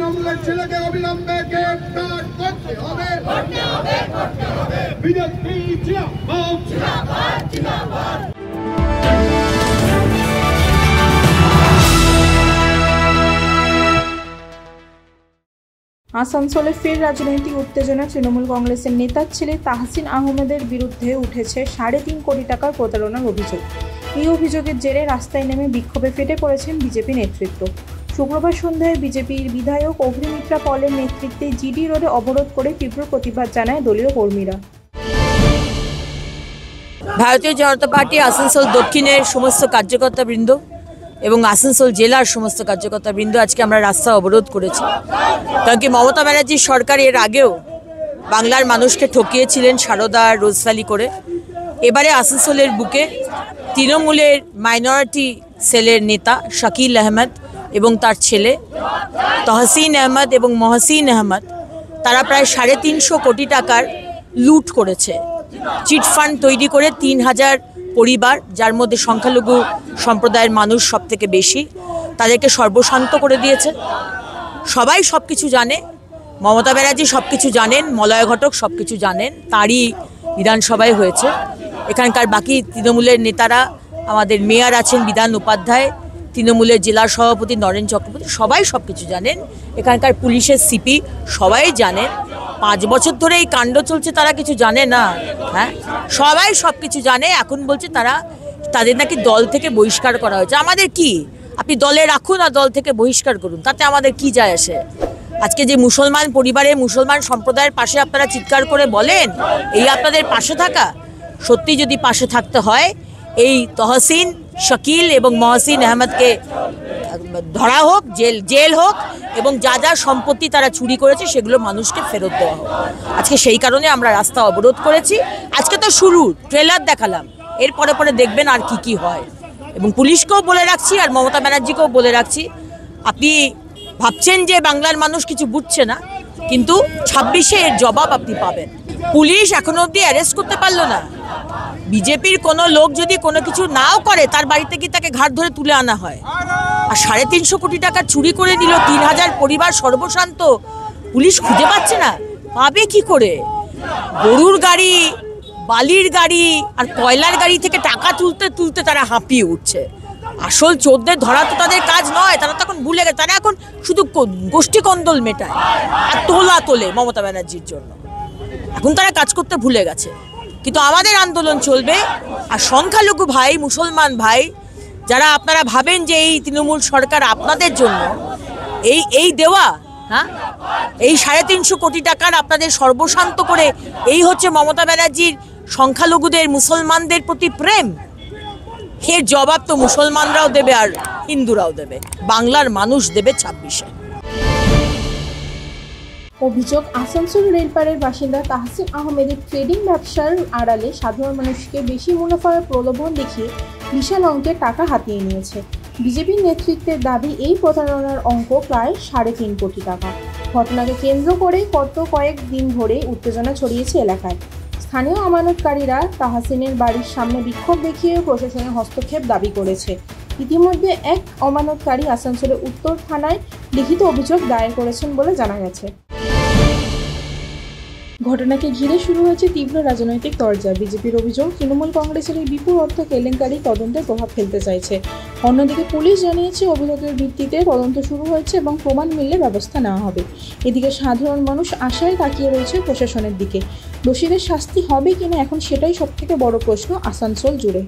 তৃণমূলের ছেলেকে অবিলম্বে গ্রেফতার করতে হবে। বিজেপি জিন্দাবাদ। আসানসোলে ফের রাজনৈতিক উত্তেজনা। তৃণমূল কংগ্রেসের নেতার ছেলে তাহসিন আহমেদের বিরুদ্ধে উঠেছে 3.5 কোটি টাকার প্রতারণার অভিযোগ। এই অভিযোগের জেরে রাস্তায় নেমে বিক্ষোভে ফেটে পড়েছেন বিজেপি নেতৃত্ব। শুক্রবার সন্ধ্যায় বিজেপির বিধায়ক অগ্নিমিত্রা পলের নেতৃত্বে জিডি রোডে অবরোধ করে তীব্র প্রতিবাদ জানায় দলীয় কর্মীরা। ভারতীয় জনতা পার্টি আসানসোল দক্ষিণের সমস্ত কার্যকর্তাবৃন্দ এবং আসানসোল জেলার সমস্ত কার্যকর্তাবৃন্দ আজকে আমরা রাস্তা অবরোধ করেছি। কারণ কি মমতা ব্যানার্জির সরকার এর আগেও বাংলার মানুষকে ঠকিয়েছিলেন সারদা রোজভ্যালি করে। এবারে আসানসোলের বুকে তৃণমূলের মাইনরিটি সেলের নেতা শাকিল আহমেদ এবং তার ছেলে তহসিন আহমেদ এবং মহসিন আহমেদ তারা প্রায় 350 কোটি টাকার লুট করেছে। চিটফান্ড তৈরি করে 3000 পরিবার, যার মধ্যে সংখ্যালঘু সম্প্রদায়ের মানুষ সব থেকে বেশি, তাদেরকে সর্বশান্ত করে দিয়েছে। সবাই সব কিছু জানে, মমতা ব্যানার্জি সব কিছু জানেন, মলয় ঘটক সব কিছু জানেন, তারই বিধানসভায় হয়েছে। এখানকার বাকি তৃণমূলের নেতারা, আমাদের মেয়র আছেন বিধান উপাধ্যায়, তৃণমূলের জেলা সভাপতি নরেন চক্রবর্তী, সবাই সব কিছু জানেন। এখানকার পুলিশের সিপি সবাই জানেন। 5 বছর ধরে এই কাণ্ড চলছে, তারা কিছু জানে না? হ্যাঁ, সবাই সব কিছু জানে। এখন বলছে তাদের নাকি দল থেকে বহিষ্কার করা হয়েছে। আমাদের কি? আপনি দলে রাখুন আর দল থেকে বহিষ্কার করুন, তাতে আমাদের কি যায় আসে? আজকে যে মুসলমান পরিবারে মুসলমান সম্প্রদায়ের পাশে আপনারা চিৎকার করে বলেন, এই আপনাদের পাশে থাকা? সত্যি যদি পাশে থাকতে হয়, এই তহসিন, শাকিল এবং মহসিন আহমেদকে ধরা হোক, জেল হোক, এবং যা যা সম্পত্তি তারা চুরি করেছে সেগুলো মানুষকে ফেরত দেওয়া হোক। আজকে সেই কারণে আমরা রাস্তা অবরোধ করেছি। আজকে তো শুরু, ট্রেলার দেখালাম, এর পরে পরে দেখবেন আর কি হয়। এবং পুলিশকেও বলে রাখছি আর মমতা ব্যানার্জিকেও বলে রাখছি, আপনি ভাবছেন যে বাংলার মানুষ কিছু বুঝছে না, কিন্তু 26-এ এর জবাব আপনি পাবেন। পুলিশ এখনো অবধি অ্যারেস্ট করতে পারলো না। বিজেপির কোনো লোক যদি কোনো কিছু নাও করে, তার বাড়িতে কি তাকে ঘাট ধরে তুলে আনা হয়? আর 350 কোটি টাকা চুরি করে নিল, 3000 পরিবার সর্বশান্ত। পুলিশ খুঁজে পাচ্ছে না, পাবে কি করে? গরুর গাড়ি, বালির গাড়ি আর কয়লার গাড়ি থেকে টাকা তুলতে তুলতে তারা হাঁপিয়ে উঠছে। আসল চোরদের ধরা তো তাদের কাজ নয়, তারা তখন ভুলে গেছে। তারা এখন শুধু গোষ্ঠী কন্দল মেটায় আর তোলা তোলে মমতা ব্যানার্জির জন্য। এখন তারা কাজ করতে ভুলে গেছে। কিন্তু আমাদের আন্দোলন চলবে। আর সংখ্যালঘু ভাই, মুসলমান ভাই, যারা আপনারা ভাবেন যে এই তৃণমূল সরকার আপনাদের জন্য এই দেওয়া, হ্যাঁ, এই 350 কোটি টাকার আপনাদের সর্বশান্ত করে, এই হচ্ছে মমতা ব্যানার্জির সংখ্যালঘুদের, মুসলমানদের প্রতি প্রেম। এর জবাব তো মুসলমানরাও দেবে আর হিন্দুরাও দেবে, বাংলার মানুষ দেবে 26-এ। অভিযোগ, আসানসোল রেলপাড়ের বাসিন্দা তাহসিন আহমেদের ট্রেডিং ব্যবসার আড়ালে সাধারণ মানুষকে বেশি মুনাফার প্রলোভন দেখিয়ে বিশাল অঙ্কের টাকা হাতিয়ে নিয়েছে। বিজেপির নেতৃত্বের দাবি, এই প্রতারণার অঙ্ক প্রায় 3.5 কোটি টাকা। ঘটনাকে কেন্দ্র করে কয়েকদিন ধরে উত্তেজনা ছড়িয়েছে এলাকায়। স্থানীয় আমানতকারীরা তাহসিনের বাড়ির সামনে বিক্ষোভ দেখিয়ে প্রশাসনের হস্তক্ষেপ দাবি করেছে। ইতিমধ্যে এক আমানতকারী আসানসোলের উত্তর থানায় লিখিত অভিযোগ দায়ের করেছেন বলে জানা গেছে। ঘটনাকে ঘিরে শুরু হয়েছে তীব্র রাজনৈতিক তরজা। বিজেপির অভিযোগ, তৃণমূল কংগ্রেসের এই বিপুল অর্থ কেলেঙ্কারি তদন্তে প্রভাব ফেলতে চাইছে। অন্যদিকে পুলিশ জানিয়েছে অভিযোগের ভিত্তিতে তদন্ত শুরু হয়েছে এবং প্রমাণ মিললে ব্যবস্থা নেওয়া হবে। এদিকে সাধারণ মানুষ আশায় তাকিয়ে রয়েছে প্রশাসনের দিকে। দোষীদের শাস্তি হবে কিনা এখন সেটাই সবথেকে বড় প্রশ্ন আসানসোল জুড়ে।